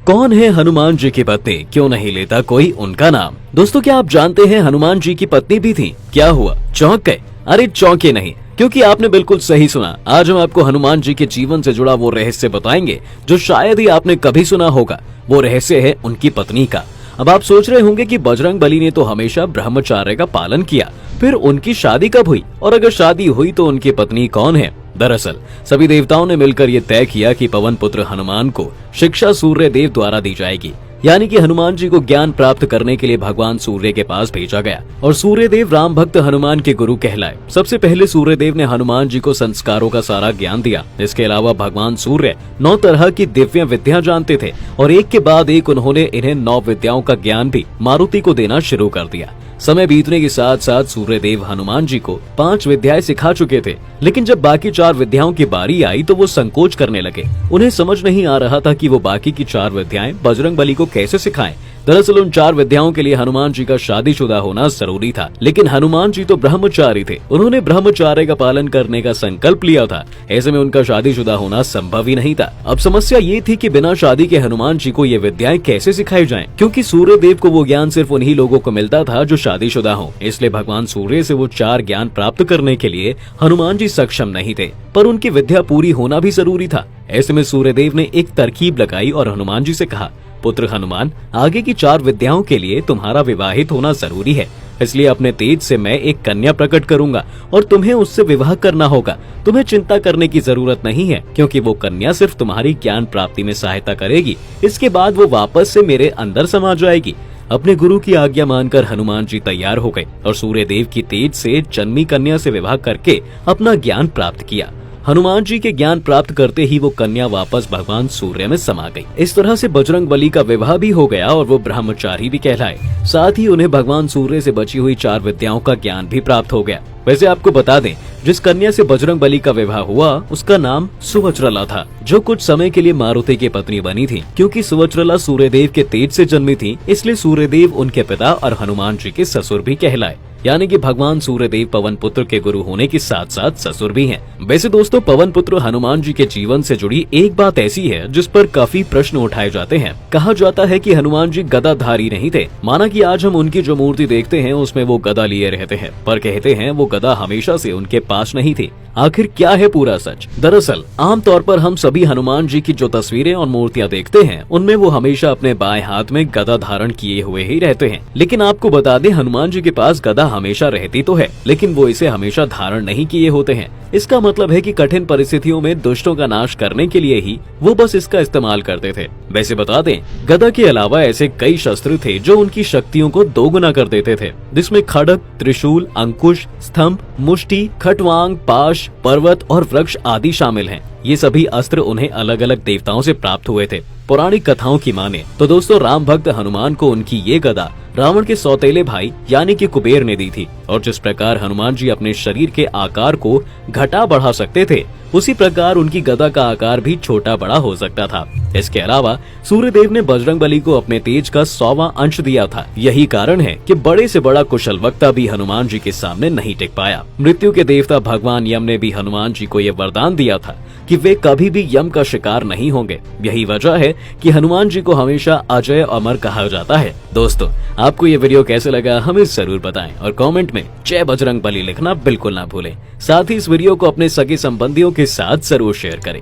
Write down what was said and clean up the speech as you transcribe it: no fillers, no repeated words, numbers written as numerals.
कौन है हनुमान जी की पत्नी, क्यों नहीं लेता कोई उनका नाम। दोस्तों, क्या आप जानते हैं हनुमान जी की पत्नी भी थी। क्या हुआ, चौंक गए? अरे चौंके नहीं, क्योंकि आपने बिल्कुल सही सुना। आज हम आपको हनुमान जी के जीवन से जुड़ा वो रहस्य बताएंगे जो शायद ही आपने कभी सुना होगा। वो रहस्य है उनकी पत्नी का। अब आप सोच रहे होंगे कि बजरंगबली ने तो हमेशा ब्रह्मचर्य का पालन किया, फिर उनकी शादी कब हुई, और अगर शादी हुई तो उनकी पत्नी कौन है। दरअसल सभी देवताओं ने मिलकर ये तय किया कि पवन पुत्र हनुमान को शिक्षा सूर्य देव द्वारा दी जाएगी। यानी कि हनुमान जी को ज्ञान प्राप्त करने के लिए भगवान सूर्य के पास भेजा गया और सूर्य देव राम भक्त हनुमान के गुरु कहलाए। सबसे पहले सूर्य देव ने हनुमान जी को संस्कारों का सारा ज्ञान दिया। इसके अलावा भगवान सूर्य 9 तरह की दिव्य विद्या जानते थे और एक के बाद एक उन्होंने इन्हें 9 विद्याओं का ज्ञान भी मारुति को देना शुरू कर दिया। समय बीतने के साथ साथ सूर्य देव हनुमान जी को 5 विद्याएं सिखा चुके थे, लेकिन जब बाकी 4 विद्याओं की बारी आई तो वो संकोच करने लगे। उन्हें समझ नहीं आ रहा था कि वो बाकी की 4 विद्याएं बजरंगबली को कैसे सिखाएं। दरअसल उन 4 विद्याओं के लिए हनुमान जी का शादीशुदा होना जरूरी था, लेकिन हनुमान जी तो ब्रह्मचारी थे। उन्होंने ब्रह्मचर्य का पालन करने का संकल्प लिया था। ऐसे में उनका शादीशुदा होना संभव ही नहीं था। अब समस्या ये थी कि बिना शादी के हनुमान जी को ये विद्याएं कैसे सिखाई जाएं, क्योंकि सूर्य देव को वो ज्ञान सिर्फ उन्हीं लोगों को मिलता था जो शादीशुदा हो। इसलिए भगवान सूर्य से वो 4 ज्ञान प्राप्त करने के लिए हनुमान जी सक्षम नहीं थे, पर उनकी विद्या पूरी होना भी जरूरी था। ऐसे में सूर्य देव ने एक तरकीब लगाई और हनुमान जी से कहा, पुत्र हनुमान, आगे की 4 विद्याओं के लिए तुम्हारा विवाहित होना जरूरी है। इसलिए अपने तेज से मैं एक कन्या प्रकट करूंगा और तुम्हें उससे विवाह करना होगा। तुम्हें चिंता करने की जरूरत नहीं है, क्योंकि वो कन्या सिर्फ तुम्हारी ज्ञान प्राप्ति में सहायता करेगी। इसके बाद वो वापस से मेरे अंदर समा जाएगी। अपने गुरु की आज्ञा मानकर हनुमान जी तैयार हो गए और सूर्य देव की तेज से जन्मी कन्या से विवाह करके अपना ज्ञान प्राप्त किया। हनुमान जी के ज्ञान प्राप्त करते ही वो कन्या वापस भगवान सूर्य में समा गई। इस तरह से बजरंगबली का विवाह भी हो गया और वो ब्रह्मचारी भी कहलाए। साथ ही उन्हें भगवान सूर्य से बची हुई 4 विद्याओं का ज्ञान भी प्राप्त हो गया। वैसे आपको बता दें, जिस कन्या से बजरंगबली का विवाह हुआ उसका नाम सुवज्रला था, जो कुछ समय के लिए मारुति की पत्नी बनी थी। क्योंकि सुवज्रला सूर्यदेव के तेज से जन्मी थी, इसलिए सूर्यदेव उनके पिता और हनुमान जी के ससुर भी कहलाए। यानी कि भगवान सूर्यदेव पवन पुत्र के गुरु होने के साथ साथ ससुर भी हैं। वैसे दोस्तों, पवन पुत्र हनुमान जी के जीवन से जुड़ी एक बात ऐसी है जिस पर काफी प्रश्न उठाए जाते हैं। कहा जाता है कि हनुमान जी गदाधारी नहीं थे। माना कि आज हम उनकी जो मूर्ति देखते हैं उसमें वो गदा लिए रहते हैं, पर कहते हैं वो गदा हमेशा से उनके पास नहीं थी। आखिर क्या है पूरा सच? दरअसल आमतौर पर हम सभी हनुमान जी की जो तस्वीरें और मूर्तियां देखते हैं उनमें वो हमेशा अपने बाएं हाथ में गदा धारण किए हुए ही रहते हैं। लेकिन आपको बता दें, हनुमान जी के पास गदा हमेशा रहती तो है, लेकिन वो इसे हमेशा धारण नहीं किए होते हैं। इसका मतलब है कि कठिन परिस्थितियों में दुष्टों का नाश करने के लिए ही वो बस इसका इस्तेमाल करते थे। वैसे बता दें, गदा के अलावा ऐसे कई शस्त्र थे जो उनकी शक्तियों को दोगुना कर देते थे, जिसमें खड्ग, त्रिशूल, अंकुश, स्तंभ, मुष्टि, खटवांग, पाश, पर्वत और वृक्ष आदि शामिल हैं। ये सभी अस्त्र उन्हें अलग अलग देवताओं से प्राप्त हुए थे। पौराणिक कथाओं की माने तो दोस्तों, राम भक्त हनुमान को उनकी ये गदा रावण के सौतेले भाई यानी कि कुबेर ने दी थी। और जिस प्रकार हनुमान जी अपने शरीर के आकार को घटा बढ़ा सकते थे, उसी प्रकार उनकी गदा का आकार भी छोटा बड़ा हो सकता था। इसके अलावा सूर्यदेव ने बजरंगबली को अपने तेज का 100वां अंश दिया था। यही कारण है कि बड़े से बड़ा कुशल वक्ता भी हनुमान जी के सामने नहीं टिक पाया। मृत्यु के देवता भगवान यम ने भी हनुमान जी को ये वरदान दिया था कि वे कभी भी यम का शिकार नहीं होंगे। यही वजह है कि हनुमान जी को हमेशा अजय अमर कहा जाता है। दोस्तों, आपको ये वीडियो कैसे लगा हमें जरूर बताएं और कमेंट में जय बजरंगबली लिखना बिल्कुल ना भूलें। साथ ही इस वीडियो को अपने सगे संबंधियों के साथ जरूर शेयर करें।